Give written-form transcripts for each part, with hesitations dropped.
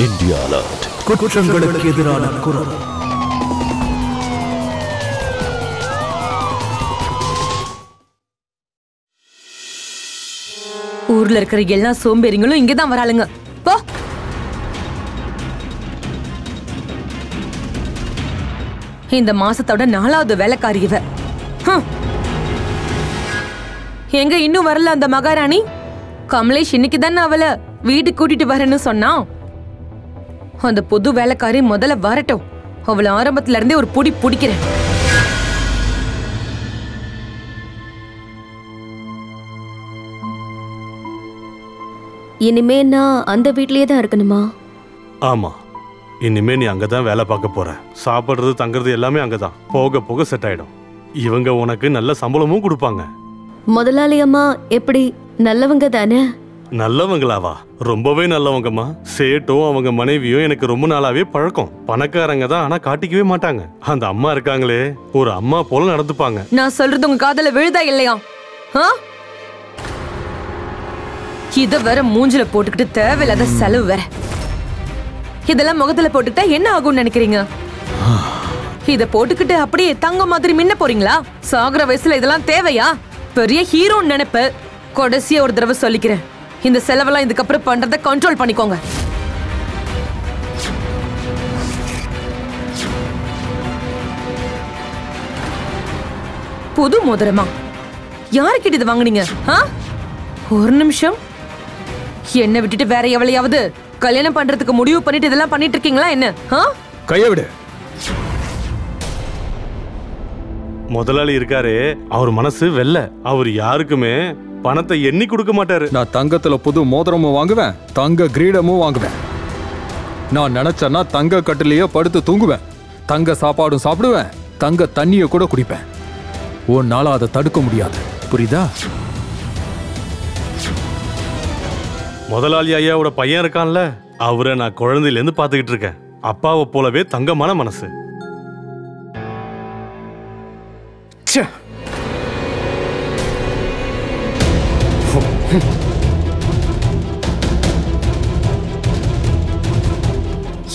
India alert. குற்றங்களுக்கு எதிரான குரல். ஊர்ல இருக்கிற எல்லா சோம்பேறிங்களும் இங்கதான் வராளுங்க. போ. இந்த மாசத்தோட 4வது வேலைக்காரி இவ. எங்க இன்னும் வரல அந்த மகாராணி? கமலேஷ் இன்னைக்கு தானே அவளை வீட்டுக்கு கூட்டிட்டு வரேன்னு சொன்னா. அந்த புது வேலைக்காரி முதல்ல வரட்டும். அவளை ஆரம்பத்துல இருந்தே ஒரு புடி பிடிக்கிறேன். இனிமே நான் அந்த வீட்லயே தான் இருக்கணுமா? ஆமா, இனிமே நீ அங்கதான் வேலை பார்க்க போற. சாப்பிடுறது தங்குறது எல்லாமே அங்கதான். போக போக செட் ஆயிடும். இவங்க உனக்கு நல்ல சம்பளமும் கொடுப்பாங்க. முதலாளி அம்மா எப்படி நல்லவங்க தானே? நல்லவங்களாவா? ரொம்பவே நல்லவங்கம்மா. சேட்டும் அவங்க மனைவியும் எனக்கு ரொம்ப நாளாவே பழக்கம். பணக்காரங்க தான், ஆனா காட்டிக்கவே மாட்டாங்க. அந்த அம்மா இருக்காங்களே, ஒரு அம்மா போல நடந்துப்பாங்க. நான் சொல்றது உங்க காதுல விழுதா இல்லையா? இத வேற மூஞ்சில போட்டுக்கிட்டு தேவையில்லாத செலவு வேற. இதெல்லாம் முகத்துல போட்டுக்கிட்டா என்ன ஆகும்னு நினைக்கிறீங்க? இத போட்டுக்கிட்டு அப்படியே தங்க மாதிரி மின்ன போறீங்களா? சாகுற வயசுல இதெல்லாம் தேவையா? பெரிய ஹீரோன்னு நினைப்பு. கடைசியா ஒரு தடவை சொல்லிக்கிறேன், இந்த செலவெல்லாம் இதுக்கப்புறம் பண்றத கண்ட்ரோல் பண்ணிக்கோங்க. புது மோதிரமா? யாருக்கிட்ட இது வாங்குனீங்க? ஒரு நிமிஷம், என்ன விட்டுட்டு வேற எவளையாவது கல்யாணம் பண்றதுக்கு முடிவு பண்ணிட்டு இதெல்லாம் பண்ணிட்டு இருக்கீங்களா என்ன? கைய விடு. முதலாளி இருக்காரு, அவர் மனசு வெள்ள. அவர் யாருக்குமே பணத்தை எண்ணி கொடுக்க மாட்டாரு. நான் தங்கத்துல புது மோதிரமும் வாங்குவேன், தங்க கிரீடமும் வாங்குவேன். நான் நினைச்சேன்னா தங்க கட்டிலேயே படுத்து தூங்குவேன், தங்க சாப்பாடும் சாப்பிடுவேன், தங்க தண்ணிய கூட குடிப்பேன். உன்னால அதை தடுக்க முடியாது, புரியுதா? முதலாளி ஐயாவோட பையன் இருக்கான்ல, அவரை நான் குழந்தையில இருந்து பாத்துக்கிட்டு இருக்கேன். அப்பாவை போலவே தங்கமான மனசு.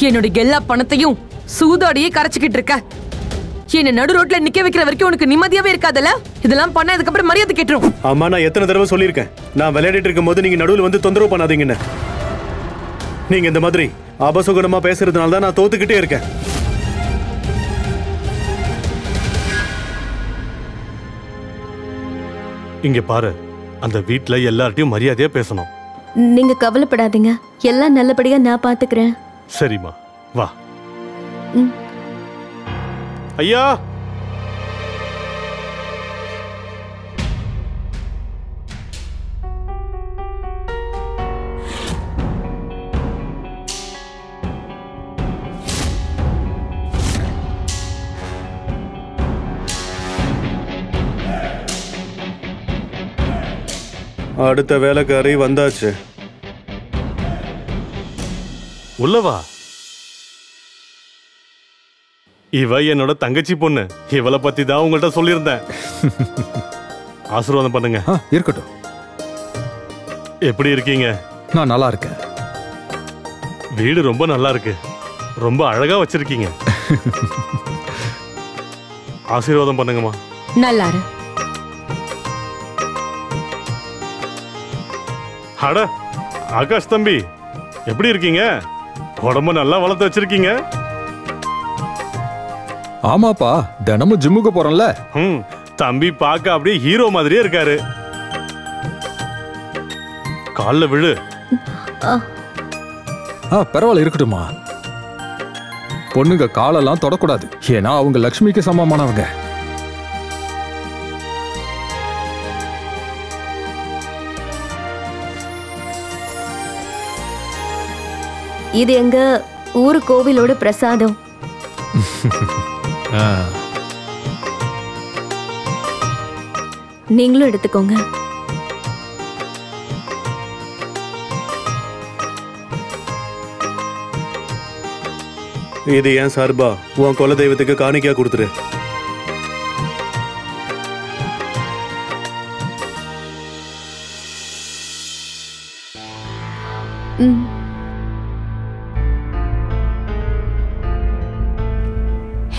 என்னோட எல்லா பணத்தையும் சூதாடியே கரைச்சுக்கிட்டு இருக்க. என்ன நடு ரோட்ல நிக்க வைக்கிற வரைக்கும் உனக்கு நிம்மதியாவே இருக்காதுல்ல? இதெல்லாம் பண்ண அதுக்கப்புறம் மரியாதை கேட்டுரும். அம்மா, நான் எத்தனை தடவை சொல்லியிருக்கேன், நான் விளையாடிட்டு இருக்கும் போது நீங்க நடுவில் வந்து தொந்தரவு பண்ணாதீங்கன்னு. நீங்க இந்த மாதிரி அபசகுணமா பேசுறதுனால தான் நான் தோத்துக்கிட்டே இருக்கேன். இங்க பாரு, அந்த வீட்ல எல்லார்ட்டையும் மரியாதையா பேசணும். நீங்க கவலைப்படாதீங்க, எல்லாம் நல்லபடியா நான் பாத்துக்கிறேன். சரிம்மா, வா. ஐயா, அடுத்த வேலைக்காரி வந்தாச்சு. உள்ளவா. இவ என்னோட தங்கச்சி பொண்ணு. இவளை பத்தி தான் உங்கள்கிட்ட சொல்லியிருந்தேன். ஆசீர்வாதம் பண்ணுங்க. இருக்கட்டும். எப்படி இருக்கீங்க? நான் நல்லா இருக்கேன். வீடு ரொம்ப நல்லா இருக்கு, ரொம்ப அழகா வச்சிருக்கீங்க. ஆசீர்வாதம் பண்ணுங்கம்மா. நல்லா இரு. அட ஆகாஷ் தம்பி, எப்படி இருக்கீங்க? உடம்ப நல்லா வளர்த்து வச்சிருக்கீங்க. ஆமாப்பா, தினமும் ஜிம்முக்கு போறேன்ல. தம்பி பார்க்க அப்படியே ஹீரோ மாதிரியே இருக்காரு. கால்ல விழு. பரவாயில்ல, இருக்கட்டுமா. பொண்ணுங்க காலெல்லாம் தொடக்கூடாது, ஏன்னா அவங்க லக்ஷ்மிக்கு சமமானவங்க. இது எங்க ஊரு கோவிலோட பிரசாதம். நீங்களும் எடுத்துக்கோங்க. இது ஏன் சார்பா உன் குல தெய்வத்துக்கு காணிக்கையா கொடுத்துரு.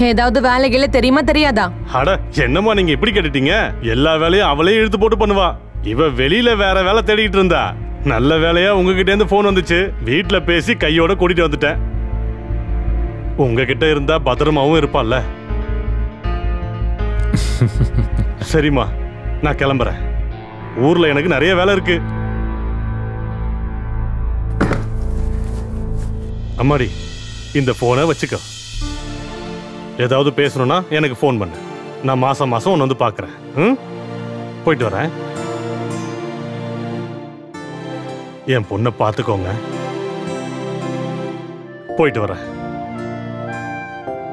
ஏதாவது வேலைகள தெரியுமா தெரியாதா? அட என்னம்மா நீங்க இப்படி கேட்டுட்டீங்க? எல்லா வேலையும் அவளே இழுத்து போட்டு பண்ணுவா. இவ வெளியில வேற வேலை தேடிட்டு இருந்தா. நல்ல வேலையா உங்ககிட்ட இருந்து போன் வந்துச்சு. வீட்டுல பேசி கையோட கூட்டிட்டு வந்துட்டேன். உங்ககிட்ட இருந்தா பத்திரமாவும் இருப்பால்ல. சரிம்மா நான் கிளம்புறேன். ஊர்ல எனக்கு நிறைய வேலை இருக்கு. அம்மாடி இந்த போனை வச்சுக்க. ஏதாவது பேசணும்னா எனக்கு போன் பண்ணு. நான் மாசம் மாசம் ஒன்னு வந்து பாக்குறேன். போயிட்டு வரேன். என் பொண்ணை பார்த்துக்கோங்க. போயிட்டு வரேன்.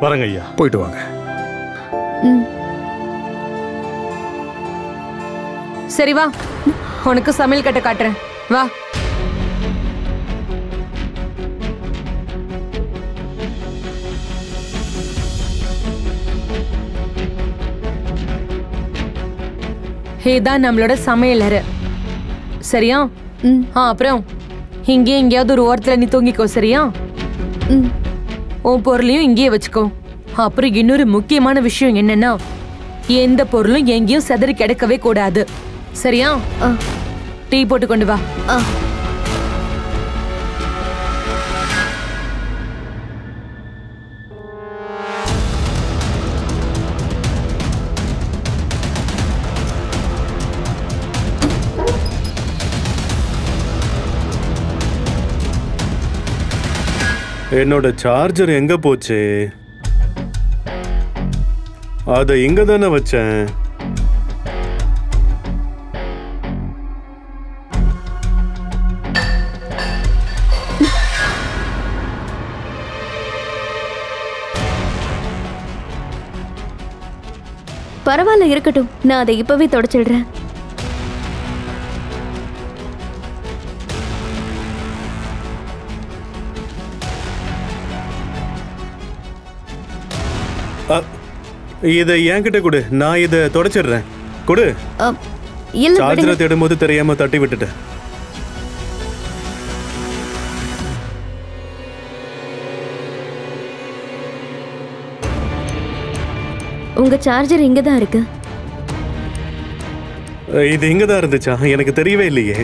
வரங்க ஐயா. போயிட்டு வாங்க. சரி வா, உனக்கு சமையல் கட்ட காட்டுறேன். வா. இதுதான் நம்மளோட சமையல் அறை. சரியா? அப்புறம் இங்கே எங்கேயாவது ஒரு ஓரத்துல நீ தூங்கிக்கோ. சரியா? உன் பொருளையும் இங்கேயே வச்சுக்கோ. அப்புறம் இன்னொரு முக்கியமான விஷயம் என்னன்னா, எந்த பொருளும் எங்கேயும் செதறி கிடக்கவே கூடாது. சரியா? டீ போட்டு கொண்டு வா. என்னோட சார்ஜர் எங்க போச்சு? அதை இங்க தானே வச்சேன். பரவாயில்ல, இருக்கட்டும். நான் அதை இப்பவே தொடச்சிடுறேன். இதை என்கிட்ட கொடு. நான் இதை தொடச்சிடுறேன். கொடு. இல்ல, சார்ஜரை தேடும்போது தெரியாம தட்டி விட்டுட்டேன். உங்க சார்ஜர் இங்க தான் இருக்கு. இது இங்க தான் இருந்துச்சா? எனக்கு தெரியவே இல்லையே.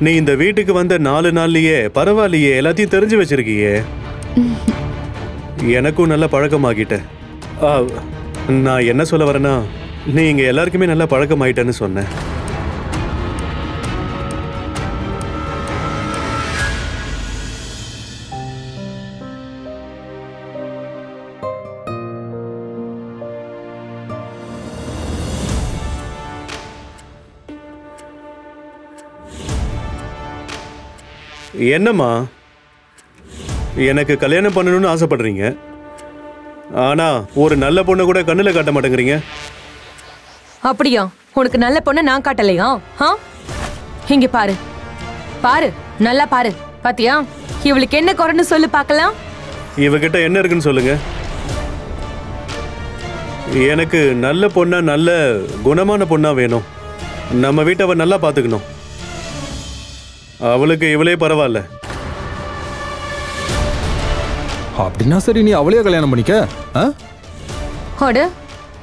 நீ இந்த வீட்டுக்கு வந்த 4 நாள்லயே பரவாயில்லையே, எல்லாத்தையும் தெரிஞ்சு வச்சிருக்கியே. எனக்கும் நல்ல பழக்கமாகிட்ட. நான் என்ன சொல்ல வரேன்னா, நீ இங்க எல்லாருக்குமே நல்ல பழக்கமாயிட்டேன்னு சொன்னேன். என்னம்மா, எனக்கு கல்யாணம் பண்ணணும்னு ஆசைப்படுறீங்க, ஆனா ஒரு நல்ல பொண்ணை கூட கண்ணுல காட்ட மாட்டேங்கிறீங்க. அப்படியா? உனக்கு நல்ல பொண்ணை நான் காட்டலையா? இங்க பாரு, பாரு, நல்லா பாரு. பாத்தியா? இவளுக்கு என்ன குறைன்னு சொல்லு பார்க்கலாம். இவகிட்ட என்ன இருக்குன்னு சொல்லுங்க. எனக்கு நல்ல பொண்ணா, நல்ல குணமான பொண்ணா வேணும். நம்ம வீட்டை அவ நல்லா பாத்துக்கணும். அவளுக்கு இவளே பரவாயில்ல. அப்படின்னா சரி, நீ அவளையே கல்யாணம் பண்ணிக்க. அட,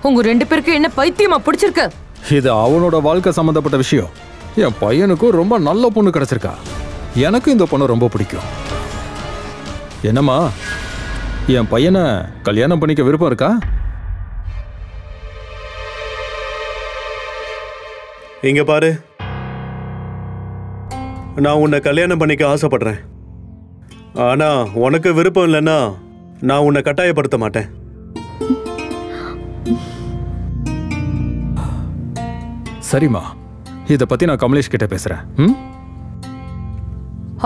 உங்க 2 பேருக்கு என்ன பைத்தியமா பிடிச்சிருக்கு? இது அவனோட வாழ்க்கை சம்பந்தப்பட்ட விஷயம். என் பையனுக்கும் ரொம்ப நல்ல பொண்ணு கிடைச்சிருக்கா. எனக்கு இந்த பொண்ணு ரொம்ப பிடிக்கும். என்னம்மா, என் பையனை கல்யாணம் பண்ணிக்க விருப்பம் இருக்கா? இங்க பாரு, நான் உன்னை கல்யாணம் பண்ணிக்க ஆசைப்படுறேன். ஆனா உனக்கு விருப்பம் இல்லைன்னா நான் உன்னை கட்டாயப்படுத்த மாட்டேன். சரிம்மா, இத பத்தி நான் கமலேஷ் கிட்ட பேசுறேன்.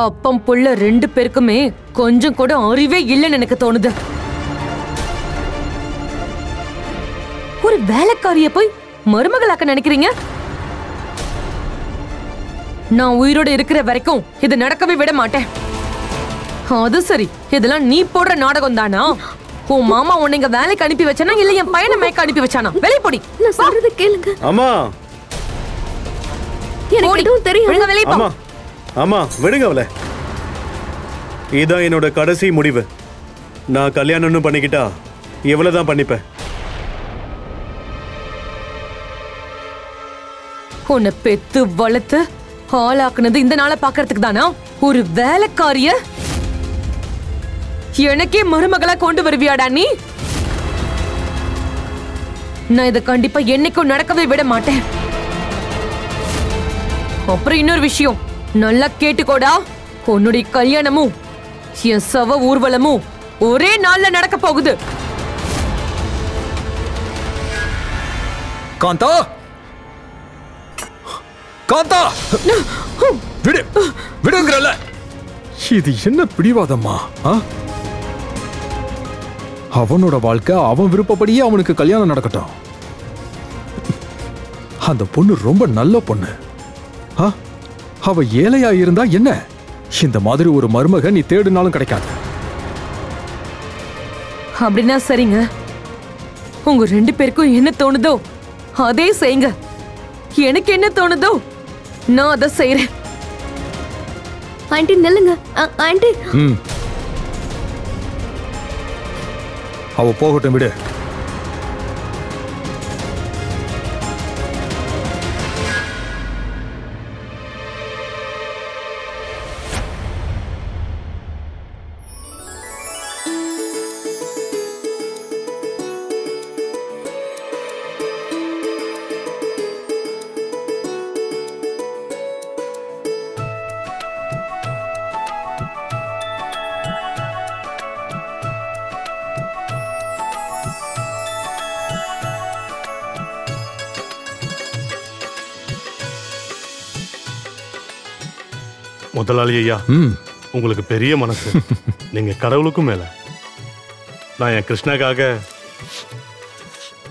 அப்பம் புள்ள 2 பேருக்குமே கொஞ்சம் கூட அறிவே இல்லைன்னு எனக்கு தோணுது. ஒரு வேலைக்காரிய போய் மருமகளாக்க நினைக்கிறீங்க? நான் உயிரோட இருக்கிற வரைக்கும் இது நடக்கவே விட மாட்டேன். அது சரி, இதெல்லாம் நீ போடுற நாடகம் தானா? உன் மாமா உன்னை இங்க வேலைக்கு அனுப்பி வச்சானா இல்ல என் பையனை மயக்க அனுப்பி வச்சானா? வெளிய போடி. நான் சொல்றத கேளுங்க. அம்மா, எனக்கு எதுவும் தெரியாது. வெளிய போ. அம்மா, அம்மா விடுங்க அவளை. இதான் என்னோட கடைசி முடிவு. நான் கல்யாணம்னு பண்ணிக்கிட்டா எவ்வளவுதான் பண்ணிப்பேன். உன்னை பெத்து வளர்த்து ஆளாக்குனது இந்த நாளை பாக்குறதுக்கு தானா? ஒரு வேலைக்காரிய எனக்கே மருமகளா கொண்டு வருவியாடா நீ? நான் இதை கண்டிப்பா என்னைக்கும் நடக்கவே விட மாட்டேன். அப்புறம் இன்னொரு விஷயம், நல்லா கேட்டுக்கோடா. உன்னுடைய கல்யாணமும் என் சவ ஊர்வலமும் ஒரே நாள்ல நடக்க போகுது. காந்தா, காந்தா, விடு, விடுங்கறல. இது என்ன பிடிவாதம்மா? அவனோட வாழ்க்கை அவன் விருப்பப்படியே அவனுக்கு கல்யாணம் நடக்கட்டும். அந்த பொண்ணு ரொம்ப நல்ல பொண்ணு. அவ ஏழையா இருந்தா என்ன? இந்த மாதிரி ஒரு மருமக நீ தேடினாலும் கிடைக்காது. அப்படின்னா சரிங்க, உங்க 2 பேருக்கும் என்ன தோணுதோ அதே செய்யுங்க. எனக்கு என்ன தோணுதோ நான் அதை செய்யறேன். ஆண்டி நில்லுங்க. ஆண்டி, அவ போகட்டும், விடு. முதலாளி ஐயா, உங்களுக்கு பெரிய மனசு. நீங்க கடவுளுக்கும் மேல. நான் என் கிருஷ்ணாக்காக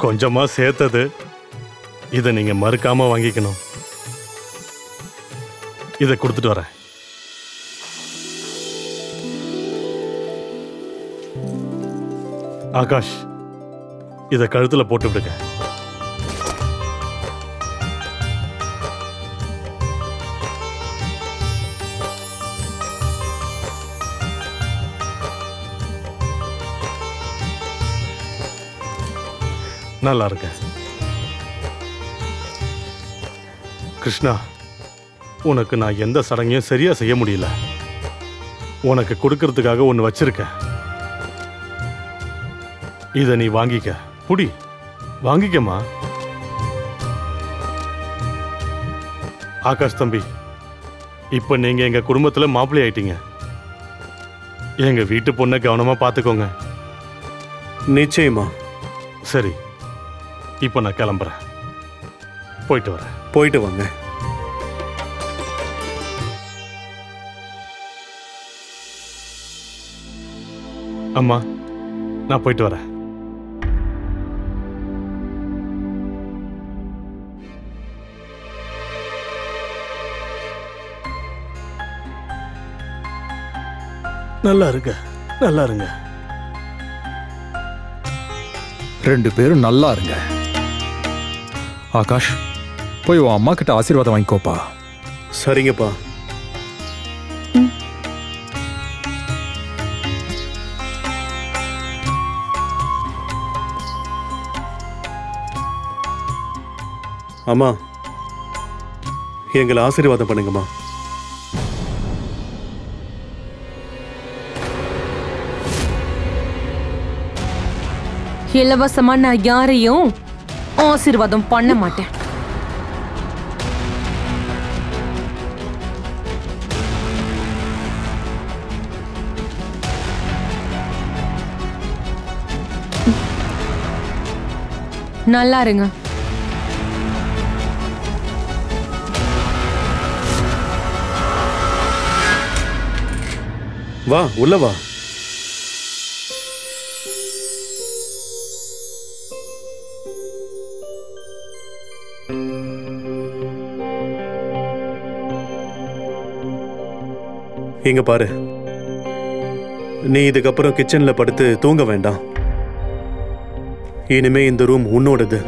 கொஞ்சமா சேர்த்தது, இதை நீங்க மறுக்காம வாங்கிக்கணும். இதை கொடுத்துட்டு வரேன். ஆகாஷ், இதை கழுத்துல போட்டு விடுங்க. நல்லா இருக்க கிருஷ்ணா. உனக்கு நான் எந்த சடங்கையும் சரியா செய்ய முடியல. உனக்கு கொடுக்கறதுக்காக ஒன்று வச்சிருக்கேன். இதை நீ வாங்கிக்க. புடி, வாங்கிக்கம்மா. ஆகாஷ் தம்பி, இப்ப நீங்க எங்க குடும்பத்துல மாப்பிள்ளை ஆயிட்டீங்க. எங்க வீட்டு பொண்ணை கவனமா பார்த்துக்கோங்க. நிச்சயமா. சரி, இப்போ நான் கிளம்புறேன். போயிட்டு வரேன். போயிட்டு வாங்க. அம்மா, நான் போயிட்டு வரேன். நல்லா இருங்க, நல்லா இருங்க. 2 பேரும் நல்லா இருங்க. ஆகாஷ், போய் உன் அம்மா கிட்ட ஆசீர்வாதம் வாங்கிக்கோப்பா. சரிங்கப்பா. அம்மா, எங்களை ஆசீர்வாதம் பண்ணுங்கம்மா. இலவசமா நான் யாரையும் ஆசீர்வாதம் பண்ண மாட்டேன். நல்லா இருங்க. வா, உள்ள வா. இங்க பாரு, நீ இதுக்கப்புறம் கிச்சன்ல படுத்து தூங்க வேண்டாம். இனிமே இந்த ரூம் உன்னோடது.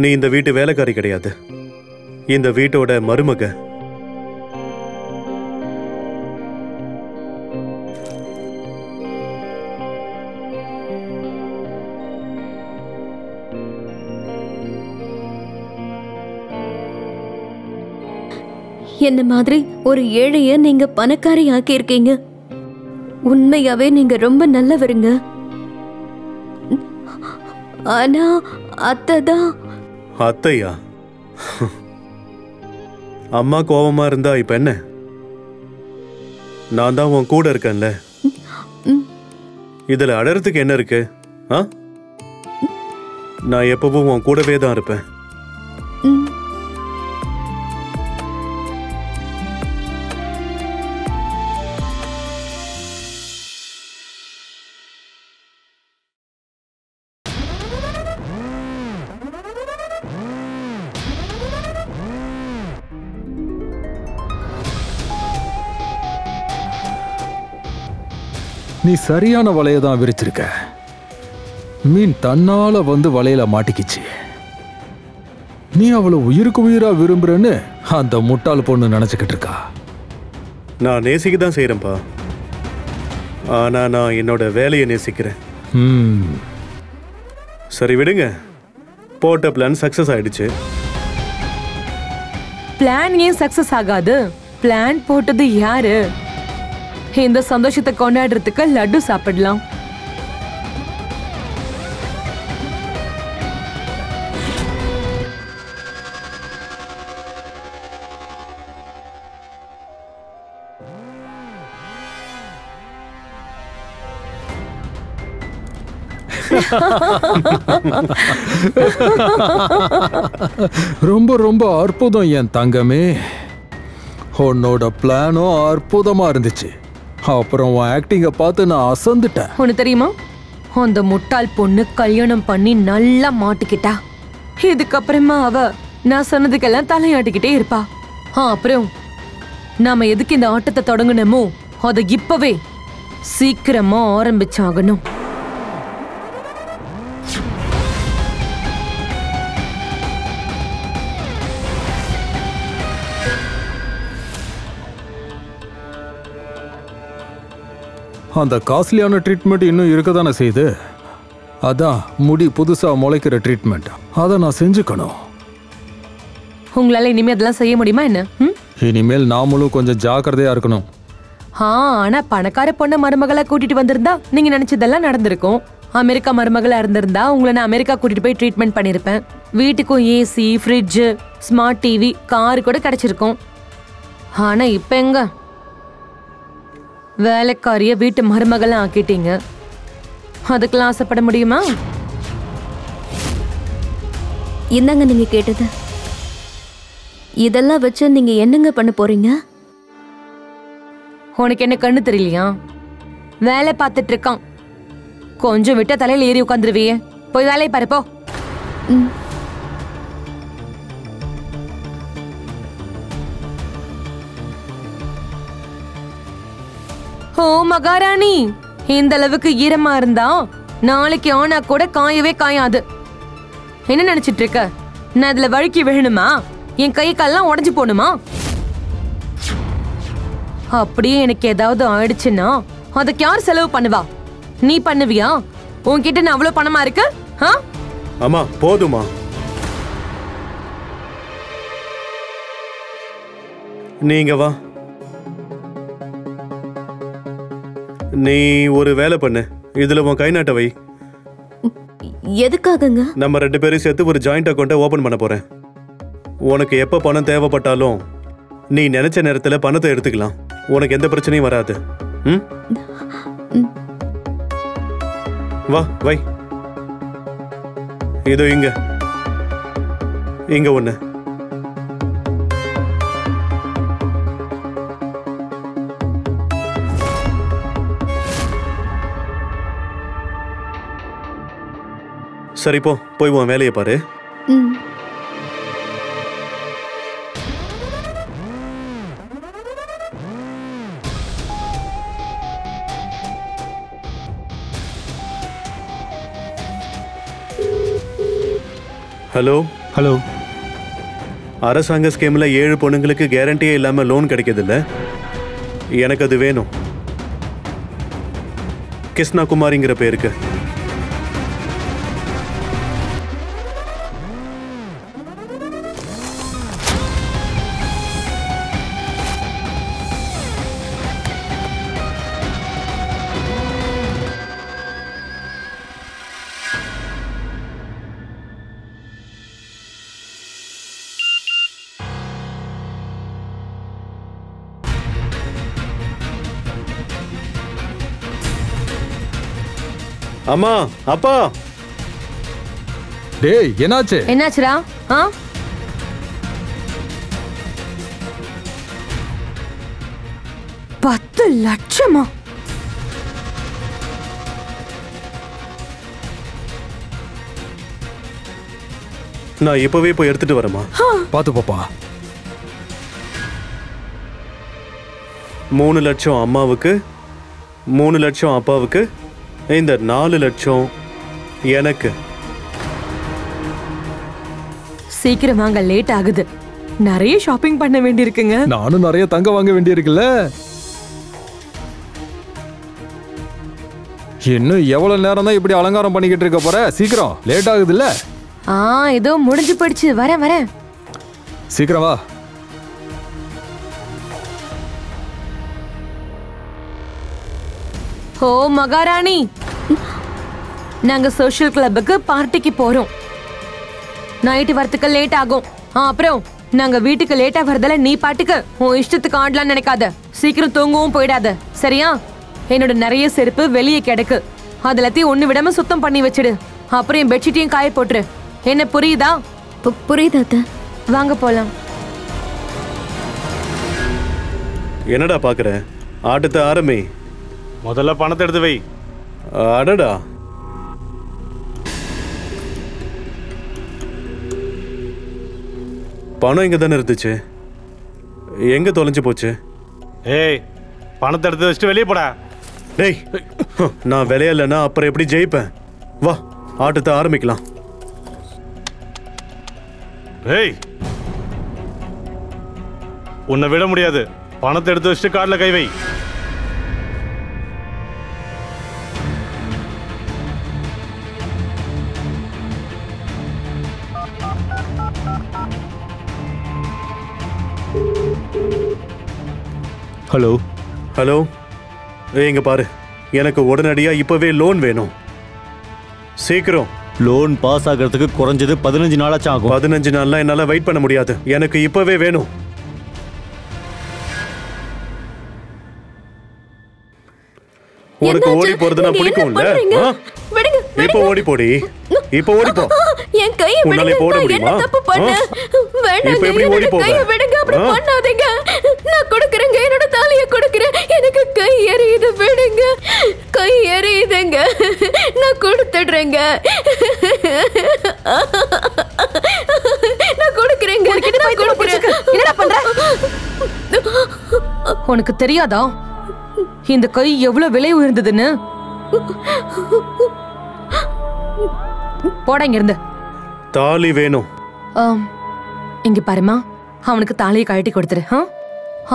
நீ இந்த வீட்டு வேலைக்காரி கிடையாது, இந்த வீட்டோட மருமக. என்ன மாதிரி ஒரு ஏழைய நீங்க பணக்காரி ஆக்கியிருக்கீங்க. உண்மையாவே நீங்க ரொம்ப நல்லவருங்க. ஆனா அத்தை தான். அத்தையா? அம்மா கோவமா இருந்தா இப்ப என்ன? நான் தான் உன் கூட இருக்கேன்ல. இதுல அடறதுக்கு என்ன இருக்கு? நான் எப்பவும் உன் கூடவே தான் இருப்பேன். நீ சரியான வலையை தான் விரிச்சிருக்க. மீன் தன்னால வந்து வலையில மாட்டிக்கிச்சு. நீ அவளை உயிருக்கு உயிரா விரும்புறன்னு அந்த முட்டாள் பொண்ணு நினைச்சுக்கிட்டு இருக்கா. நான் நேசிக்க தான் செய்யறேன்ப்பா. ஆனா நான் என்னோட வேலையை நேசிக்கிறேன். சரி விடுங்க, போட்ட பிளான் சக்சஸ் ஆயிடுச்சு. பிளான் ஏன் சக்சஸ் ஆகாது? பிளான் போட்டது யாரு? இந்த சந்தோஷத்தை கொண்டாடுறதுக்கு லட்டு சாப்பிடலாம். ரொம்ப ரொம்ப அற்புதம் என் தங்கமே. உன்னோட பிளானும் அற்புதமா இருந்துச்சு. அப்புறம் ஆக்டிங்க பார்த்து நான் அசந்துட்டேன். உனக்கு தெரியுமா, அந்த முட்டாள் பொண்ணு கல்யாணம் பண்ணி நல்லா மாட்டிக்கிட்டா. இதுக்கப்புறமா அவ நான் சொன்னதுக்கெல்லாம் தலையாட்டிக்கிட்டே இருப்பா. அப்புறம் நாம எதுக்கு இந்த ஆட்டத்தை தொடங்கணுமோ அதை இப்பவே சீக்கிரமா ஆரம்பிச்சாகணும். அந்த காஸ்ட்லியான ட்ரீட்மெண்ட் இன்னும் இருக்க தானே செய்யுது. அதான் முடி புதுசா முளைக்கிற ட்ரீட்மெண்ட். அதை நான் செஞ்சுக்கணும். உங்களால இனிமே அதெல்லாம் செய்ய முடியுமா என்ன? இனிமேல் நாமளும் கொஞ்சம் ஜாக்கிரதையா இருக்கணும். ஆனா பணக்கார பொண்ண மருமகளை கூட்டிட்டு வந்திருந்தா நீங்க நினைச்சதெல்லாம் நடந்திருக்கும். அமெரிக்கா மருமகளா இருந்திருந்தா உங்களை நான் அமெரிக்கா கூட்டிட்டு போய் ட்ரீட்மெண்ட் பண்ணிருப்பேன். வீட்டுக்கும் AC, fridge, smart TV, car கூட கிடைச்சிருக்கும். ஆனா இப்ப எங்க? வேலைக்காரிய வீட்டு மருமகளை ஆக்கிட்டீங்க. அதுக்கெல்லாம் ஆசைப்பட முடியுமா? இந்தாங்க நீங்க கேட்டது. இதெல்லாம் வச்சு நீங்க என்னங்க பண்ண போறீங்க? உனக்கு என்ன கண்ணு தெரியலையா? வேலை பார்த்துட்டு இருக்கான். கொஞ்சம் விட்ட தலையில ஏறி உட்காந்துருவியே. போய் வேலையை பாரு போ. ஓ மகாராணி, இந்த அளவுக்கு ஈரமா இருந்தா நாளைக்கு ஆனா கூட காயவே காயாது. என்ன நினைச்சிட்டு இருக்க? நான் இதுல வழுக்கி விழணுமா? என் கை கால்லாம் உடைஞ்சு போணுமா? அப்படியே எனக்கு ஏதாவது ஆயிடுச்சுன்னா அதுக்கு யார் செலவு பண்ணுவா? நீ பண்ணுவியா? உன்கிட்ட நான் அவ்வளவு பணமா இருக்கு? அம்மா போதுமா? நீங்க வா. நீ ஒரு வேலை பண்ணு. இதுல உன் கை நாட்ட வை. எதுக்காகங்க? நம்ம 2 பேரும் சேர்த்து ஒரு ஜாயிண்ட் அக்கௌண்ட்டை ஓபன் பண்ண போறேன். உனக்கு எப்ப பணம் தேவைப்பட்டாலும் நீ நினைச்ச நேரத்துல பணத்தை எடுத்துக்கலாம். உனக்கு எந்த பிரச்சனையும் வராது. வா வை. இதோ இங்க ஒண்ணு. சரி போ, போய் உன் வேலையை பாரு. Hello hello. அரசாங்க ஸ்கீம்ல 7 பொண்ணுங்களுக்கு கேரண்டியே இல்லாம லோன் கிடைக்குது இல்ல? எனக்கு அது வேணும். கிருஷ்ணா குமாரிங்கிற பேருக்கு. அம்மா, அப்பா. டேய் என்னாச்சு? என்னாச்சுடா? 10 லட்சமா? நான் இப்பவே போய் எடுத்துட்டு வரேம்மா. பாத்து பாப்பா. 3 லட்சம் அம்மாவுக்கு, 3 லட்சம் அப்பாவுக்கு, இந்த 4 லட்சம் எனக்கு. சீக்கிரம் வாங்க, லேட் ஆகுது. நிறைய ஷாப்பிங் பண்ண வேண்டியிருக்குங்க. நானும் நிறைய தங்கம் வாங்க வேண்டியிருக்குல்ல. இன்னும் எவ்வளவு நேரம் தான் இப்படி அலங்காரம் பண்ணிக்கிட்டு இருக்க போற? சீக்கிரம், லேட் ஆகுது இல்ல? ஏதோ முடிஞ்சு போயிடுச்சு. வரேன். சீக்கிரம் வா. ஓ மகாராணி, நாங்க சோஷியல் கிளப்புக்கு பார்ட்டிக்கு போறோம். நைட்டு வரத்துக்கு லேட் ஆகும். அப்புறம் நாங்க வீட்டுக்கு லேட்டா வரதால நீ பாட்டுக்கு உன் இஷ்டத்துக்கு ஆடலாம்னு நினைக்காத. சீக்கிரம் தூங்கவும் போயிடாத, சரியா? என்னோட நிறைய செருப்பு வெளியே கிடக்கு. அது எல்லாத்தையும் ஒண்ணு விடாம சுத்தம் பண்ணி வச்சிடு. அப்புறம் என் பெட்ஷீட்டையும் காய போட்டுரு. என்ன புரியுதா? புரியுதா? வாங்க போலாம். என்னடா பாக்குற? ஆட்டத்தை ஆரம்பி. முதல்ல பணத்தை எடுத்து வை. அடடா, பணம் இங்க தானே இருந்துச்சு, எங்க தொலைஞ்சு போச்சு? ஏய், பணத்தை எடுத்து வச்சுட்டு வெளியே போடா. டேய், நான் விளையாடலன்னா அப்புறம் எப்படி ஜெயிப்பேன்? வா, ஆட்டத்தை ஆரம்பிக்கலாம். ஏய், உன்னை விட முடியாது. பணத்தை எடுத்து வச்சுட்டு கார்ல கை வை. ஹலோ ஹலோ, இங்க பாரு, எனக்கு உடனடியா இப்பவே லோன் வேணும். சீக்கிரம். லோன் பாஸ் ஆகிறதுக்கு குறைஞ்சது 15 நாளாச்சும் ஆகும். 15 நாள்லாம் என்னால வெயிட் பண்ண முடியாது. எனக்கு இப்பவே வேணும். உனக்கு ஓடி போறதுனா பிடிக்கும்ல? இப்ப ஓடி போடி. இப்ப ஓடி போ. என் கையை உன்னால போட முடியுமா? தப்பு பண்ண வேண்டாம். இப்ப எப்படி ஓடி போவ? கையை விடுங்க, அப்படி பண்ணாதீங்க. நான் கொடுக்கறேங்க, என்னோட தாலியை கொடுக்கறேன். எனக்கு கை எரியுது, விடுங்க. கை எரியுதுங்க, நான் கொடுத்துடுறேங்க. நான் கொடுக்கறேங்க. என்னடா பண்ற? உனக்கு தெரியாதா இந்த கை எவ்வளவு விலை உயர்ந்ததுன்னு? போட இங்க இருந்து. தாலி வேணும். இங்க பாருமா, அவனுக்கு தாலியை கழட்டி கொடுத்துரு.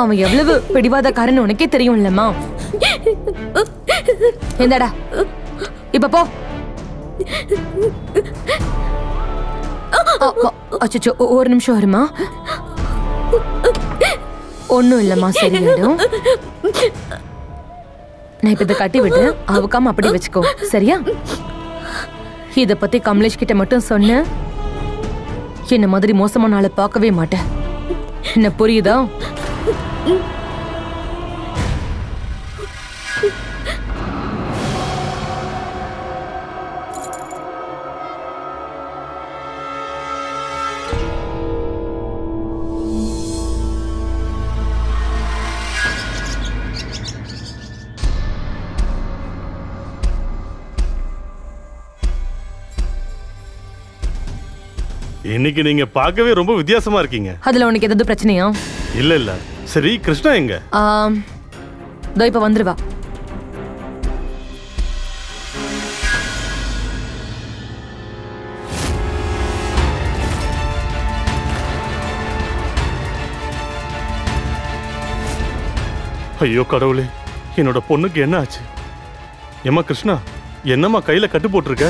அவன் எவ்வளவு பிடிவாதக்காரன்னு உனக்கே தெரியும் இல்லம்மா. எந்தடா இப்ப போ. அச்சோ, ஒரு நிமிஷம் வருமா? ஒண்ணும் இல்லம்மா, சரியாயிடும். நான் இப்ப இதை கட்டி விட்டு அவுக்காம அப்படி வச்சுக்கோ, சரியா? இத பத்தி கமலேஷ் கிட்ட மட்டும் சொன்ன என்ன மாதிரி மோசமான ஆளை பார்க்கவே மாட்டேன். என்ன புரியுதா? இன்னைக்கு நீங்க பார்க்கவே ரொம்ப வித்தியாசமா இருக்கீங்க. அதுல உனக்கு ஏதாவது பிரச்சனையா? இல்ல. சரி, கிருஷ்ணா எங்க? இதோ இப்ப வந்துருவா. ஐயோ கடவுளே, என்னோட பொண்ணுக்கு என்ன ஆச்சு? ஏம்மா கிருஷ்ணா, என்னம்மா கையில கட்டு போட்டிருக்க?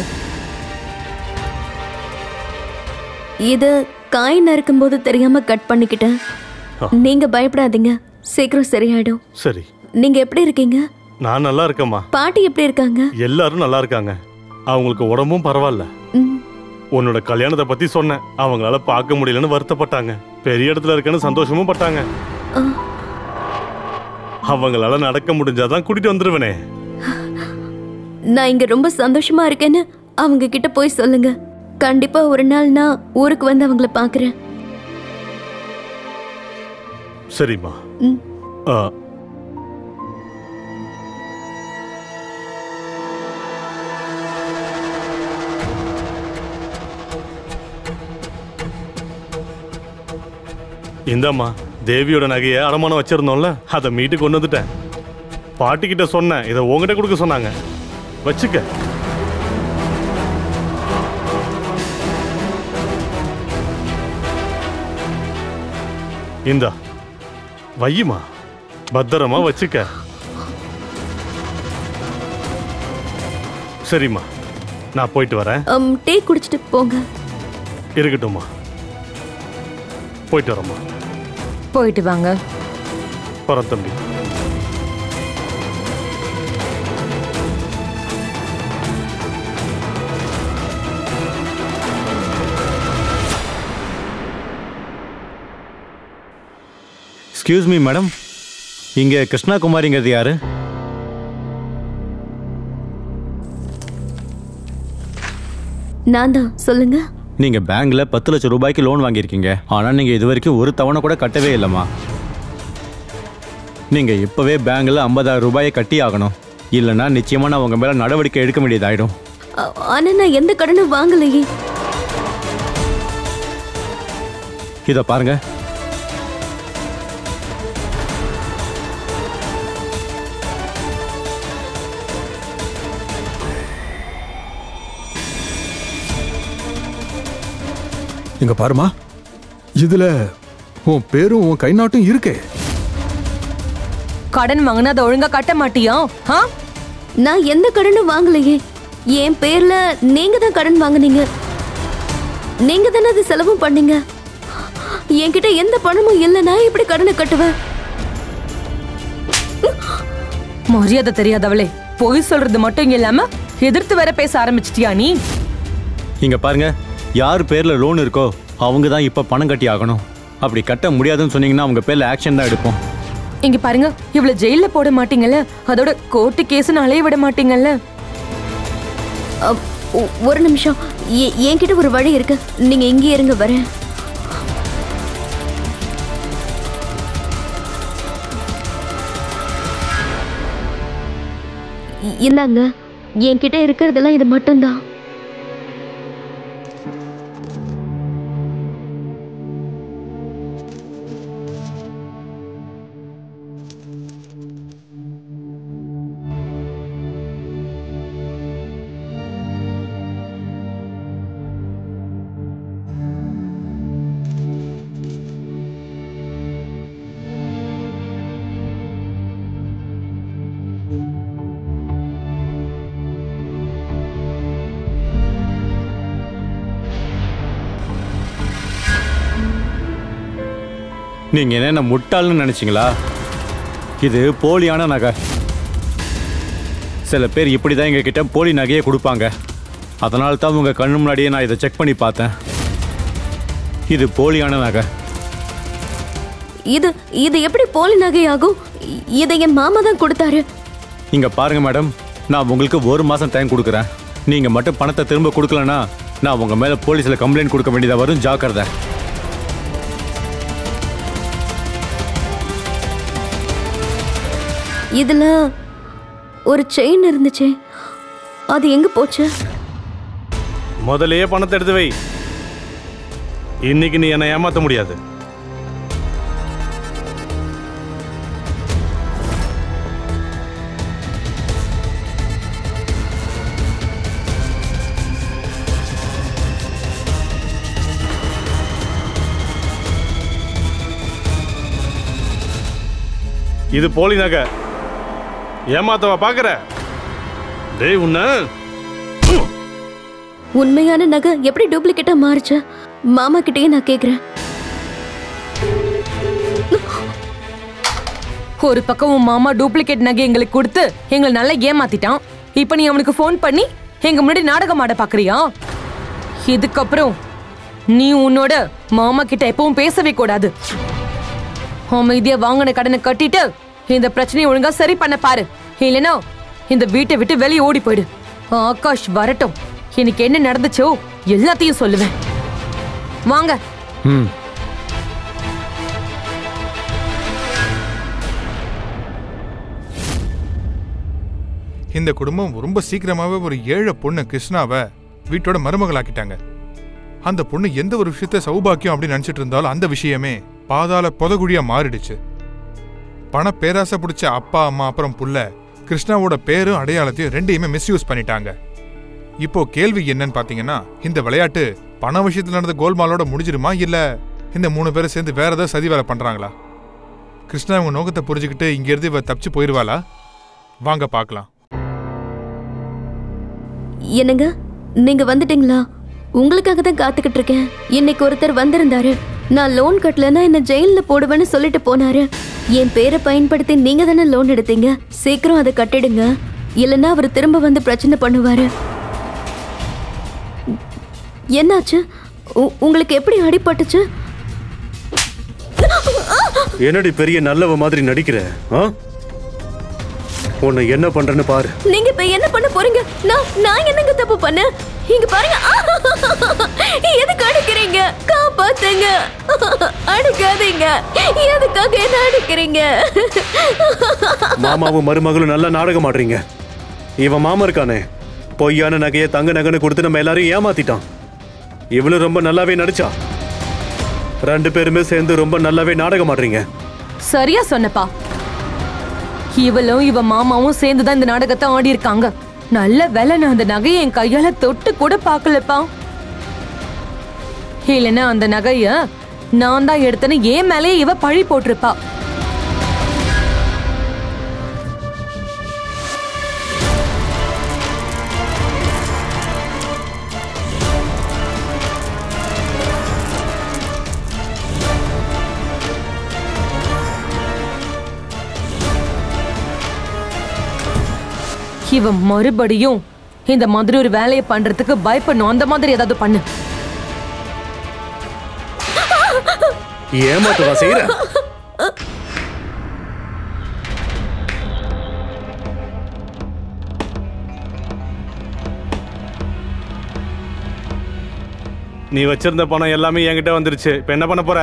இது காய் நறுக்கும் போது தெரியாம கட் பண்ணிக்கிட்டேன். நீங்க பயப்படாதீங்க, சீக்கிரம் சரியாயிடும். சரி. நீங்க எப்படி இருக்கீங்க? நான் நல்லா இருக்கேம்மா. பாட்டி எப்படி இருக்காங்க? எல்லாரும் நல்லா இருக்காங்க. அவங்களுக்கு உடம்பும் பரவாயில்ல. உன்னோட கல்யாணத்தை பத்தி சொன்னேன். அவங்களால பார்க்க முடியலன்னு வருத்தப்பட்டாங்க. பெரிய இடத்துல இருக்கேன்னு சந்தோஷமும் பட்டாங்க. அவங்களால நடக்க முடிஞ்சாதான் கூட்டிட்டு வந்துருவனே. நான் இங்க ரொம்ப சந்தோஷமா இருக்கேன்னு அவங்க கிட்ட போய் சொல்லுங்க. கண்டிப்பா ஒரு நாள் நான் ஊருக்கு வந்து அவங்கள பாக்குறேன். சரிம்மா. இந்தாம்மா, தேவியோட நகையை அடமானம் வச்சிருந்தோம்ல, அதை மீட்டு கொண்டு வந்துட்டேன். பாட்டிக்கிட்ட சொன்னேன், இதை உங்ககிட்ட கொடுக்க சொன்னாங்க. வச்சுக்க. இந்தா வையுமா, பத்திரமா வச்சுக்க. சரிம்மா, நான் போயிட்டு வரேன். டீ குடிச்சிட்டு போங்க. இருக்கட்டும்மா, போயிட்டு வரேம்மா. போயிட்டு வாங்க. வரேன் தம்பி. எக்ஸ்கியூஸ் மீ மேடம், இங்கே கிருஷ்ணகுமாரிங்கிறது யாரு? நான் தான். சொல்லுங்க. நீங்க பேங்க்ல 10 லட்சம் ரூபாய்க்கு லோன் வாங்கியிருக்கீங்க. ஆனா நீங்க இது வரைக்கும் ஒரு தவணை கூட கட்டவே இல்லைம்மா. நீங்க இப்பவே பேங்க்ல 50,000 ரூபாயை கட்டி ஆகணும். இல்லைன்னா நிச்சயமா நான் உங்க மேல நடவடிக்கை எடுக்க வேண்டியதாயிடும். ஆனா நான் எந்த கடனும் வாங்கலையே. இத பாருங்க. இங்க பாருமா, இதுல உன் பேரும் உன் கை நாட்டும் இருக்கே. கடன் வாங்கினா அதை ஒழுங்கா கட்ட மாட்டியா? நான் எந்த கடனும் வாங்கலையே. என் பேர்ல நீங்க தான் கடன் வாங்குனீங்க. நீங்க தானே அது செலவும் பண்ணீங்க. என்கிட்ட எந்த பணமும் இல்லை. நான் எப்படி கடனை கட்டுவேன்? மரியாதை தெரியாதவளே, பொய் சொல்றது மட்டும் இல்லாம எதிர்த்து வேற பேச ஆரம்பிச்சிட்டியா நீ? இங்க பாருங்க, யார் பேர்ல லோன் இருக்கோ அவங்க தான் இப்ப பணம் கட்டி ஆகணும். அப்படி கட்ட முடியாதுன்னு சொன்னீங்கன்னா அவங்க பேர்ல ஆக்ஷன் தான் எடுப்போம். இங்க பாருங்க, இவ்வளவு ஜெயில போட மாட்டீங்கல்ல, அதோட கோர்ட்டு கேஸ்னு அலைய விட மாட்டீங்கல்ல. ஒரு நிமிஷம், என்கிட்ட ஒரு வழி இருக்கு. நீங்க இங்கே இருங்க, வரேன். இல்லங்க, என்கிட்ட இருக்கிறதெல்லாம் இது மட்டும்தான். நீங்க என்ன முட்டாள்னு நினைச்சீங்களா? இது போலியான நகை. சில பேர் இப்படிதான் எங்க கிட்ட போலி நகையை கொடுப்பாங்க. அதனால தான் உங்க கண்ணு முன்னாடியே நான் இதை செக் பண்ணி பார்த்தேன். இது போலியான நகை. இது இது எப்படி போலி நகையாகும்? இதை என் மாமா தான் கொடுத்தாரு. இங்க பாருங்க மேடம், நான் உங்களுக்கு 1 மாசம் டைம் கொடுக்குறேன். நீங்க மட்டும் பணத்தை திரும்ப கொடுக்கலன்னா நான் உங்க மேல போலீஸ்ல கம்ப்ளைண்ட் கொடுக்க வேண்டியதா வரும். ஜாக்கிரதை. இதுல ஒரு செயின் இருந்துச்சு, அது எங்க போச்சு? முதலையே பணத்தை எடுத்து வை. இன்னைக்கு நீ என்னை ஏமாத்த முடியாது. இது போலி நகை. ஏமாத்தவா பாக்குற? டேய், உன்ன உண்மையான நகை எப்படி டூப்ளிகேட்டா மாறுச்சு? மாமா கிட்டயே நான் கேக்குறேன். ஒரு பக்கம் உன் மாமா டூப்ளிகேட் நகை எங்களுக்கு கொடுத்து எங்களை நல்லா ஏமாத்திட்டான். இப்ப நீ அவனுக்கு போன் பண்ணி எங்க முன்னாடி நாடகம் ஆட பாக்குறியா? இதுக்கப்புறம் நீ உன்னோட மாமா கிட்ட எப்பவும் பேசவே கூடாது. அமைதியா வாங்கின கடனை கட்டிட்டு இந்த பிரச்சனையை ஒழுங்கா சரி பண்ண பாரு. இல்லைன்னா இந்த வீட்டை விட்டு வெளியே ஓடி போயிடு. ஆகாஷ் வரட்டும், இன்னைக்கு என்ன நடந்துச்சோ எல்லாத்தையும் சொல்லுவேன். வாங்க. இந்த குடும்பம் ரொம்ப சீக்கிரமாவே ஒரு ஏழை பொண்ணு கிருஷ்ணாவை வீட்டோட மருமகளாக்கிட்டாங்க. அந்த பொண்ணு எந்த ஒரு விஷயத்த சௌபாக்கியம் அப்படின்னு நினைச்சிட்டு இருந்தாலும் அந்த விஷயமே பாதாள புதகுழியா மாறிடுச்சு. பண பேராசை பிடிச்ச அப்பா அம்மா அப்புறம் புள்ள கிருஷ்ணாவோட பேரும் அடையாளத்தையும் ரெண்டையுமே மிஸ்யூஸ் பண்ணிட்டாங்க. இப்போ கேள்வி என்னன்னு பாத்தீங்கன்னா, இந்த விளையாட்டு பண விஷயத்துல நடந்த கோல்மாலோட முடிஞ்சிருமா இல்ல இந்த 3 பேரும் சேர்ந்து வேற ஏதாவது சதி வேலை பண்றாங்களா? கிருஷ்ணா இவங்க நோக்கத்தை புரிஞ்சுக்கிட்டு இங்க இருந்து இவ தப்பிச்சு போயிருவாளா? வாங்க பார்க்கலாம். என்னங்க, நீங்க வந்துட்டீங்களா? உங்களுக்காக தான் காத்துக்கிட்டு இருக்கேன். இன்னைக்கு ஒருத்தர் வந்திருந்தாரு. நான் லோன் கட்டலன்னா என்ன ஜெயில போடுவேன்னு சொல்லிட்டு போனாரு. என் பேரை பயன்படுத்தி நீங்க தானே லோன் எடுத்தீங்க, சீக்கிரம் அதை கட்டிடுங்க, இல்லைன்னா அவர் திரும்ப வந்து பிரச்சனை பண்ணுவாரு. என்னாச்சு? உங்களுக்கு எப்படி அடிபட்டுச்சு? என்னடி பெரிய நல்லவ மாதிரி நடிக்கிற? உன்னை என்ன பண்றேன்னு பாரு. நீங்க இப்ப என்ன பண்ண போறீங்க? நான் என்னங்க தப்பு பண்ண? இங்க பாருங்க. எதுக்கு அடிக்கிறீங்க? காப்பாத்துங்க, அடிக்காதீங்க. எதுக்காக என்ன அடிக்கிறீங்க? மாமாவும் மருமகளும் நல்ல நாடகம் ஆடுறீங்க. இவன் மாமா இருக்கானே, பொய்யான நகையை தங்க நகைன்னு கொடுத்து நம்ம எல்லாரையும் ஏமாத்திட்டான். இவளும் ரொம்ப நல்லாவே நடிச்சா. 2 பேருமே சேர்ந்து ரொம்ப நல்லாவே நாடகம் ஆடுறீங்க. சரியா சொன்னப்பா. இவளும் இவ மாமாவும் சேர்ந்துதான் இந்த நாடகத்தை ஆடி இருக்காங்க. நல்ல வேலை நான் அந்த நகையை என் கையால தொட்டு கூட பாக்கலப்பா. இல்லைன்னா அந்த நகைய நான் தான் எடுத்தேன்னு ஏன் மேலேயே இவ பழி போட்டிருப்பா. இவன் மறுபடியும் இந்த மாதிரி ஒரு வேலையை பண்றதுக்கு பயப்படணும். அந்த மாதிரி ஏதாவது பண்ணு. ஏமாத்தவா செய்யற? நீ வச்சிருந்த பணம் எல்லாமே என்கிட்ட வந்துருச்சு. இப்ப என்ன பண்ண போற?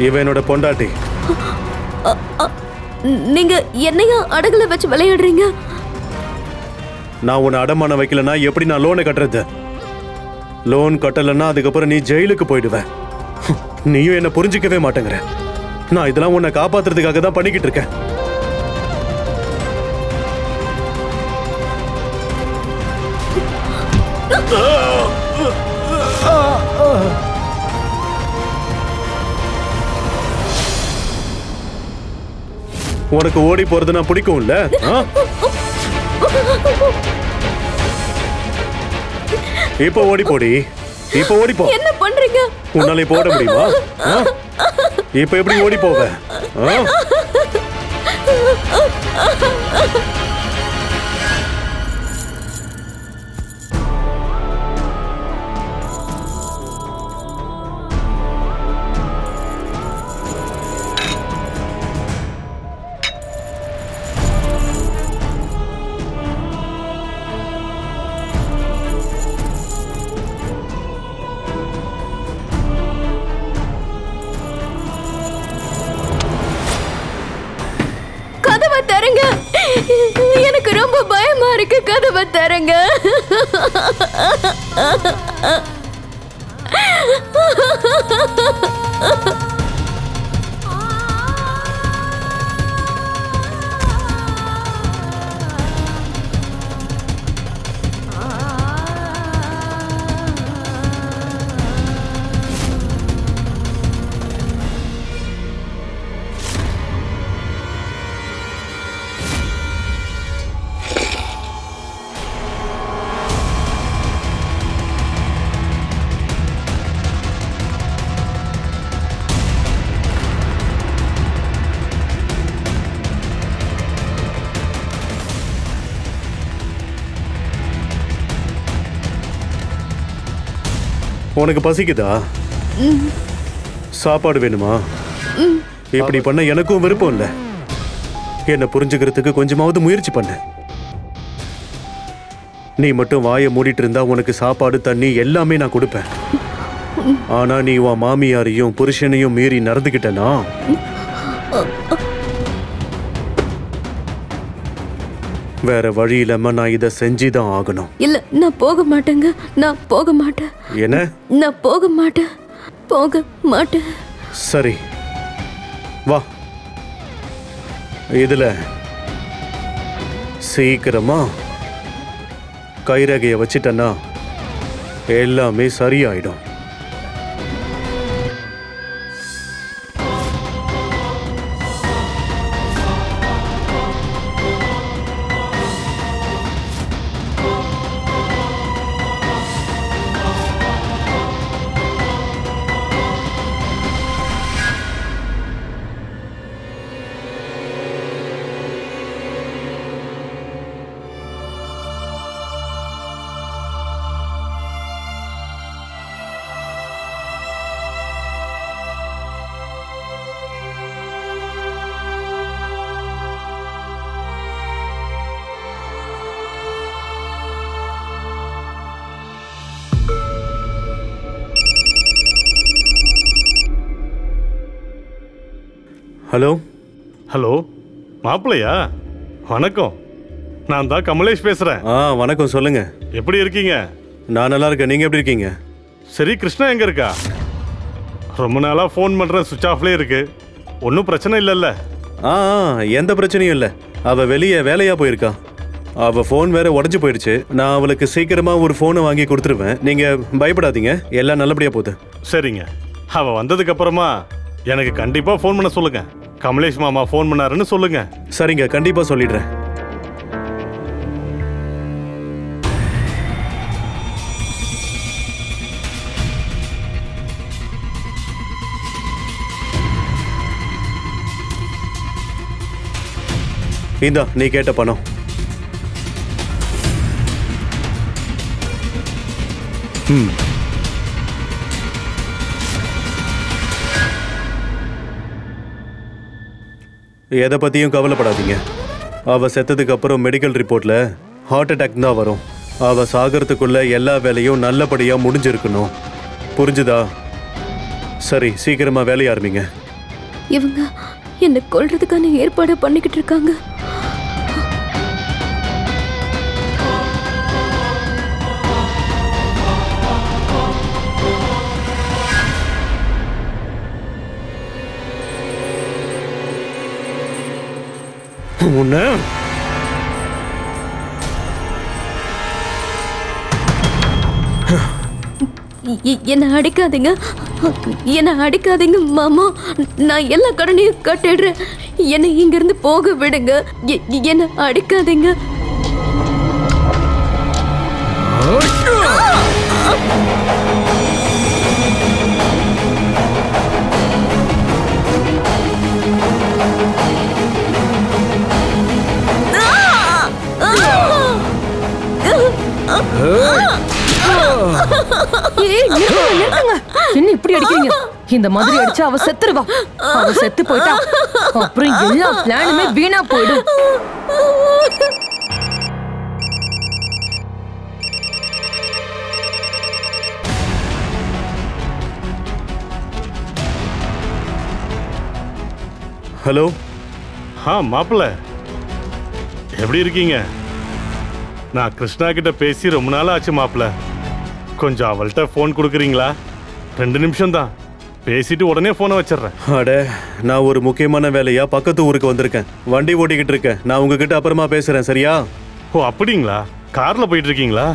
இவன் என்னோட பொண்டாட்டி. நீங்க என்னையா அடகுல வச்சு விளையாடுறீங்க? நான் உன்னை அடமான வைக்கலன்னா எப்படி நான் லோனை கட்டுறது? லோன் கட்டலன்னா அதுக்கப்புறம் நீ ஜெயிலுக்கு போயிடுவ. நீயும் என்ன புரிஞ்சிக்கவே மாட்டேங்கிற. நான் இதெல்லாம் உன்னை காப்பாத்துறதுக்காக தான் பண்ணிக்கிட்டு இருக்கேன். உனக்கு ஓடி போறது நான் பிடிக்கும்ல? இப்ப ஓடி போடி. இப்ப ஓடி போ. என்ன பண்றீங்க? உன்னால இப்ப ஓட முடியுமா? இப்ப எப்படி ஓடி போவ? எனக்கு ரொம்ப பயமா இருக்கு. கதவை தரங்க. உனக்கு பசிக்குதா? சாப்பாடு வேணுமா? இப்படி பண்ண எனக்கும் விருப்பம் இல்ல. என்னை புரிஞ்சுக்கிறதுக்கு கொஞ்சமாவது முயற்சி பண்ணு. நீ மட்டும் வாயை மூடிட்டு இருந்தா உனக்கு சாப்பாடு தண்ணி எல்லாமே நான் கொடுப்பேன். ஆனா நீ உன் மாமியாரையும் புருஷனையும் மீறி நடந்துகிட்டனா வேற வழி இல்லாம நான் இதை செஞ்சுதான் ஆகணும். இல்ல, நான் போக மாட்டேங்க. நான் போக மாட்டேன். என்ன? நான் போக மாட்டேன். போக மாட்டேன். சரி, வா. இதுல சீக்கிரமா கைரகைய வச்சிட்டனா எல்லாமே சரியாயிடும். ஹலோ ஹலோ, மாப்பிள்ளையா? வணக்கம், நான் தான் கமலேஷ் பேசுறேன். வணக்கம், சொல்லுங்க. எப்படி இருக்கீங்க? நான் நல்லா இருக்கேன், நீங்க எப்படி இருக்கீங்க? சரி, கிருஷ்ணா எங்க இருக்கா? ரொம்ப நாளா ஃபோன் பண்றேன், சுவிட்ச் ஆஃப்லேயே இருக்கு. ஒன்றும் பிரச்சனை இல்லைல்ல? எந்த பிரச்சனையும் இல்லை. அவ வெளியே வேலையா போயிருக்கா. அவ ஃபோன் வேற உடஞ்சு போயிடுச்சு. நான் அவளுக்கு சீக்கிரமா ஒரு ஃபோனை வாங்கி கொடுத்துருவேன். நீங்க பயப்படாதீங்க, எல்லாம் நல்லபடியா போகுது. சரிங்க, அவ வந்ததுக்கு அப்புறமா எனக்கு கண்டிப்பா ஃபோன் பண்ண சொல்லுங்க. கமலேஷ் மாமா ஃபோன் பண்ணாருன்னு சொல்லுங்க. சரிங்க, கண்டிப்பா சொல்லிடுறேன். இந்தா நீ கேட்ட பணம். எதை பத்தியும் கவலைப்படாதீங்க. அவ செத்ததுக்கு அப்புறம் மெடிக்கல் ரிப்போர்ட்ல ஹார்ட் அட்டாக் தான் வரும். அவ சாகிறதுக்குள்ள எல்லா வேலையும் நல்லபடியா முடிஞ்சிருக்கணும். புரிஞ்சுதா? சரி, சீக்கிரமா வேலையை ஆரம்பிங்க. இவங்க என்ன கொல்றதுக்கான ஏற்பாடு பண்ணிக்கிட்டு இருக்காங்க. உன்ன என்ன அடிக்காதீங்க, என்ன அடிக்காதீங்க மாமா. நான் எல்லா கடனையும் கட்டிடுறேன். என்னை இங்கிருந்து போக விடுங்க. என்ன அடிக்காதீங்க. என்ன இப்படி அடிக்கிறீங்க? இந்த மாதிரி அடிச்சா அவ செத்துருவா. அவ செத்து போயிட்டா அப்புறம் எல்லா பிளானுமே வீணா போயிடும். ஹலோ. மாப்பிள்ள எப்படி இருக்கீங்க? நான் கிருஷ்ணா கிட்ட பேசி ரொம்ப நாள் ஆச்சு மாப்பிள்ள. கொஞ்சம் அவள்கிட்ட ஃபோன் கொடுக்குறீங்களா? 2 நிமிஷம் தான், பேசிட்டு உடனே ஃபோனை வச்சிடுறேன். அட, நான் ஒரு முக்கியமான வேலையா பக்கத்து ஊருக்கு வந்திருக்கேன். வண்டி ஓட்டிக்கிட்டு இருக்கேன். நான் உங்ககிட்ட அப்புறமா பேசுறேன், சரியா? ஓ அப்படிங்களா? கார்ல போயிட்டு இருக்கீங்களா?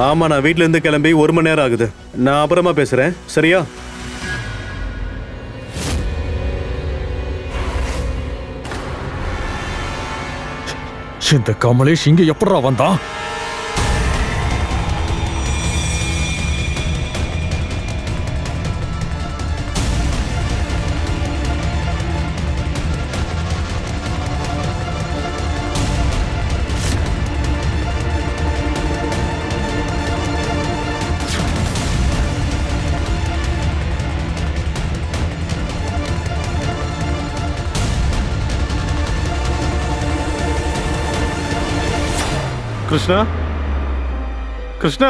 ஆமா, நான் வீட்ல இருந்து கிளம்பி 1 மணி நேரம் ஆகுது. நான் அப்புறமா பேசுறேன், சரியா? இந்த கமலேஷ் இங்க எப்படா வந்தான்? கிருஷ்ணா கிருஷ்ணா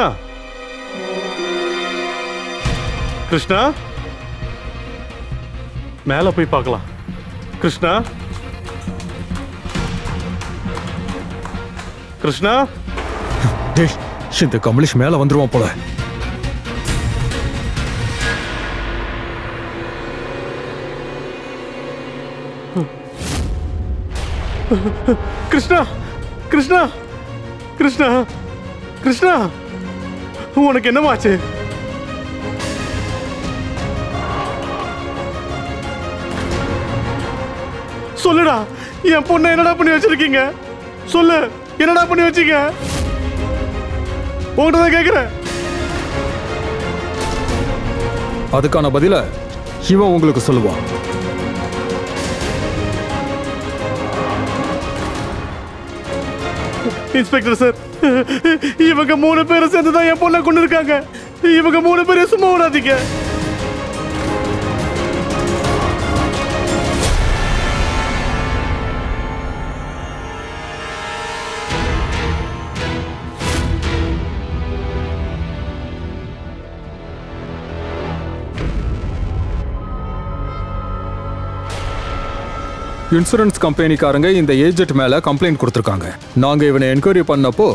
கிருஷ்ணா மேல போய் பார்க்கலாம். கிருஷ்ணா கிருஷ்ணா டேய், இந்த கமலேஷ் மேல வந்துருவான் போல. கிருஷ்ணா கிருஷ்ணா கிருஷ்ணா கிருஷ்ணா உனக்கு என்னமாச்சு? சொல்லுடா, என் பொண்ணை என்னடா பண்ணி வச்சிருக்கீங்க? சொல்லு, என்னடா பண்ணி வச்சீங்க? உங்கள்கிட்ட தான் கேட்கிறேன். அதுக்கான பதில இவன் உங்களுக்கு சொல்லுவான். இன்ஸ்பெக்டர் சார், இவங்க 3 பேரும் சேர்ந்து தான் என் பொண்ணை கொண்டு இருக்காங்க. இவங்க 3 பேரையும் சும்மா விடாதீங்க. இன்சூரன்ஸ் கம்பெனிக்காரங்க இந்த ஏஜென்ட் மேல கம்ப்ளைண்ட் கொடுத்துருக்காங்க. நாங்க இவனை என்கொயரி பண்ணப்போ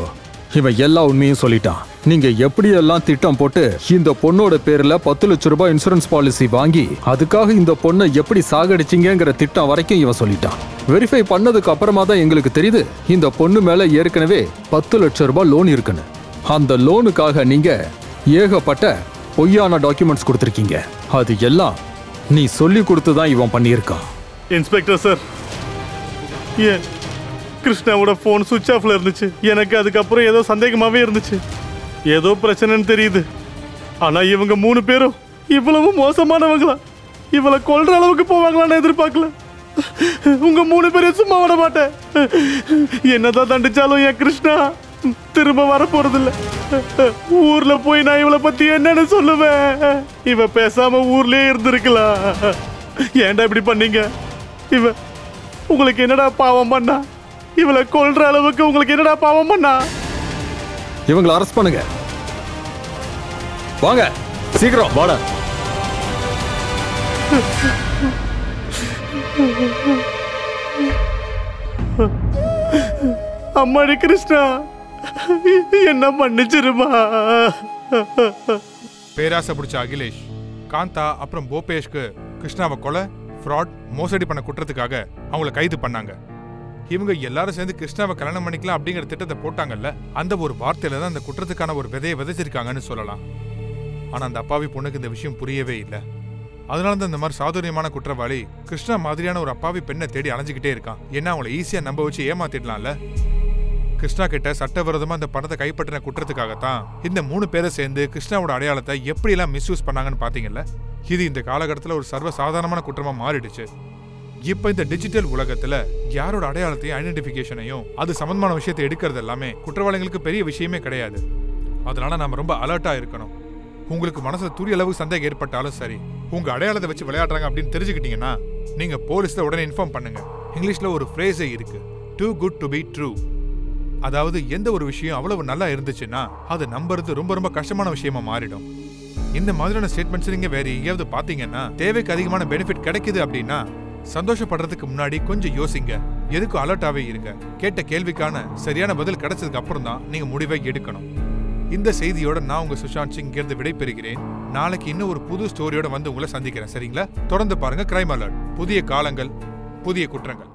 இவன் எல்லா உண்மையும் சொல்லிட்டான். நீங்க எப்படியெல்லாம் திட்டம் போட்டு இந்த பொண்ணோட பேர்ல 10 லட்சம் ரூபாய் இன்சூரன்ஸ் பாலிசி வாங்கி அதுக்காக இந்த பொண்ணை எப்படி சாகடிச்சிங்கிற திட்டம் வரைக்கும் இவன் சொல்லிட்டான். வெரிஃபை பண்ணதுக்கு அப்புறமா தான் எங்களுக்கு தெரியுது இந்த பொண்ணு மேல ஏற்கனவே 10 லட்சம் ரூபாய் லோன் இருக்குன்னு. அந்த லோனுக்காக நீங்க ஏகப்பட்ட பொய்யான டாக்குமெண்ட்ஸ் கொடுத்துருக்கீங்க. அது எல்லாம் நீ சொல்லி கொடுத்து தான் இவன் பண்ணியிருக்கான். இன்ஸ்பெக்டர் சார், ஏன் கிருஷ்ணாவோட போன் சுவிட்ச் ஆஃப்ல இருந்துச்சு. எனக்கு அதுக்கப்புறம் ஏதோ சந்தேகமாவே இருந்துச்சு. ஏதோ பிரச்சனைன்னு தெரியுது. ஆனா இவங்க 3 பேரும் இவ்வளவு மோசமானவங்களா? இவளை கொல்ற அளவுக்கு போவாங்களான்னு எதிர்பார்க்கல. உங்க 3 பேரையும் சும்மா விட மாட்டேன். என்னதான் தண்டிச்சாலும் என் கிருஷ்ணா திரும்ப வர போறதில்ல. ஊர்ல போய் நான் இவளை பத்தி என்னன்னு சொல்லுவேன்? இவ பேசாம ஊர்லயே இருந்திருக்கலாம். ஏன்டா இப்படி பண்ணீங்க? இவ உங்களுக்கு என்னடா பாவம் பண்ணா? இவளை கொல்ற அளவுக்கு உங்களுக்கு என்னடா பாவம் பண்ணா? இவங்களை அரெஸ்ட் பண்ணுங்க. வாங்க சீக்கிரம் வாடா. அம்மாடி கிருஷ்ணா, என்ன மன்னிச்சிருமா. பேராசை பிடிச்ச அகிலேஷ், காந்தா அப்புறம் போபேஷ்க்கு கிருஷ்ணாவை கொலை, ஃப்ராட், மோசடி பண்ண குற்றத்துக்காக அவங்கள கைது பண்ணாங்க. இவங்க எல்லாரும் சேர்ந்து கிருஷ்ணாவை கல்யாணம் பண்ணிக்கலாம் அப்படிங்கிற திட்டத்தை போட்டாங்கல்ல, அந்த ஒரு வார்த்தையில தான் அந்த குற்றத்துக்கான ஒரு விதையை விதைச்சிருக்காங்கன்னு சொல்லலாம். ஆனா அந்த அப்பாவி பொண்ணுக்கு இந்த விஷயம் புரியவே இல்லை. அதனால தான் இந்த மாதிரி சாதுரியமான குற்றவாளி கிருஷ்ணா மாதிரியான ஒரு அப்பாவி பெண்ணை தேடி அலைஞ்சுக்கிட்டே இருக்கான். ஏன்னா அவங்கள ஈஸியா நம்ப வச்சு ஏமாத்திடலாம்ல. கிருஷ்ணா கிட்ட சட்டவிரோதமா இந்த பணத்தை கைப்பற்றின குற்றத்துக்காகத்தான் இந்த 3 பேரை சேர்ந்து கிருஷ்ணாவோட அடையாளத்தை எப்படியெல்லாம் மிஸ்யூஸ் பண்ணாங்கன்னு பாத்தீங்கல்ல. இது இந்த காலகட்டத்தில் ஒரு சர்வ சாதாரணமான குற்றமா மாறிடுச்சு. இப்ப இந்த டிஜிட்டல் உலகத்துல யாரோட அடையாளத்தையும் ஐடென்டிபிகேஷனையும் அது சம்பந்தமான விஷயத்தை எடுக்கிறது எல்லாமே குற்றவாளிகளுக்கு பெரிய விஷயமே கிடையாது. அதனால நாம ரொம்ப அலர்ட்டா இருக்கணும். உங்களுக்கு மனசுல துரிய அளவு சந்தேகம் ஏற்பட்டாலும் சரி, உங்க அடையாளத்தை வச்சு விளையாடுறாங்க அப்படின்னு தெரிஞ்சுக்கிட்டீங்கன்னா நீங்க போலீஸ்ல உடனே இன்ஃபார்ம் பண்ணுங்க. இங்கிலீஷ்ல ஒரு ஃப்ரேஸே இருக்கு, too good to be true. அதாவது எந்த ஒரு விஷயம் அவ்வளவு நல்லா இருந்துச்சுன்னா அது நம்புறது ரொம்ப ரொம்ப கஷ்டமான விஷயமா மாறிடும். இந்த மாதிரியான ஸ்டேட்மெண்ட்ஸ் நீங்க வேற எங்கேயாவது பாத்தீங்கன்னா தேவைக்கு அதிகமான பெனிஃபிட் கிடைக்குது அப்படின்னா சந்தோஷப்படுறதுக்கு முன்னாடி கொஞ்சம் யோசிங்க. எதுக்கும் அலர்ட்டாவே இருங்க. கேட்ட கேள்விக்கான சரியான பதில் கிடைச்சதுக்கு அப்புறம் தான் நீங்க முடிவை எடுக்கணும். இந்த செய்தியோட நான் உங்க சுஷாந்த் சிங் இங்கிருந்து விடைபெறுகிறேன். நாளைக்கு இன்னும் ஒரு புது ஸ்டோரியோட வந்து உங்களை சந்திக்கிறேன். சரிங்களா? தொடர்ந்து பாருங்க கிரைம் அலர்ட். புதிய காலங்கள், புதிய குற்றங்கள்.